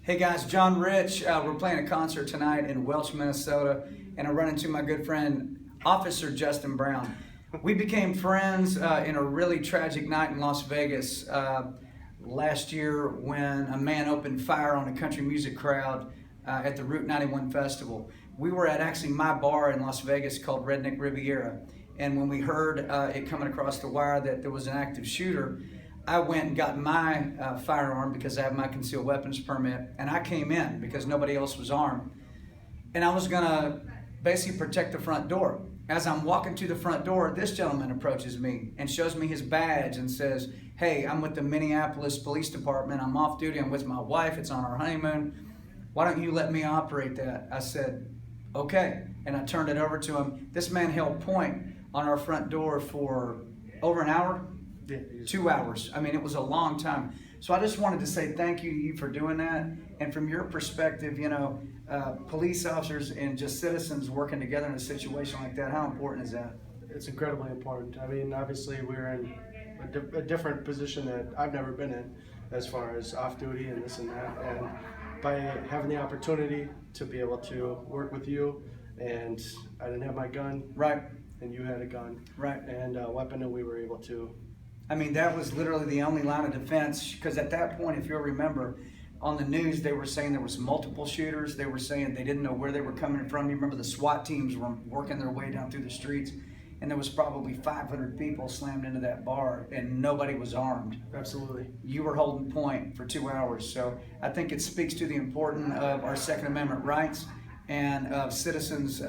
Hey guys, John Rich. We're playing a concert tonight in Welch, Minnesota, and I run into my good friend, Officer Justin Brown. We became friends in a really tragic night in Las Vegas last year when a man opened fire on a country music crowd at the Route 91 Festival. We were at actually my bar in Las Vegas called Redneck Riviera, and when we heard it coming across the wire that there was an active shooter, I went and got my firearm because I have my concealed weapons permit, and I came in because nobody else was armed. And I was gonna basically protect the front door. As I'm walking to the front door, this gentleman approaches me and shows me his badge and says, "Hey, I'm with the Minneapolis Police Department. I'm off duty. I'm with my wife. It's on our honeymoon. Why don't you let me operate that?" I said, "Okay." And I turned it over to him. This man held point on our front door for over an hour. Yeah, 2 hours. I mean, it was a long time. So I just wanted to say thank you to you for doing that. And from your perspective, police officers and just citizens working together in a situation like that, how important is that? it's incredibly important. I mean, obviously we're in a different position that I've never been in as far as off duty and this and that. And by having the opportunity to be able to work with you, and I didn't have my gun, Right, and you had a gun, right. and a weapon, and we were able to. I mean, that was literally the only line of defense, because at that point, if you'll remember, on the news, they were saying there was multiple shooters. They were saying they didn't know where they were coming from. You remember the SWAT teams were working their way down through the streets, and there was probably 500 people slammed into that bar, and nobody was armed. Absolutely. You were holding point for 2 hours. So I think it speaks to the importance of our Second Amendment rights and of citizens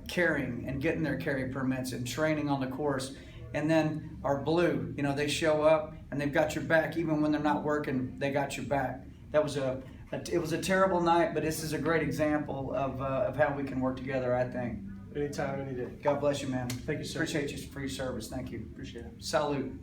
carrying and getting their carry permits and training on the course. And then our blue, they show up and they've got your back. Even when they're not working, they got your back. That was it was a terrible night, but this is a great example of how we can work together, I think. Anytime, any day. God bless you, man. Thank you, sir. Appreciate you for your service. Thank you. Appreciate it. Salute.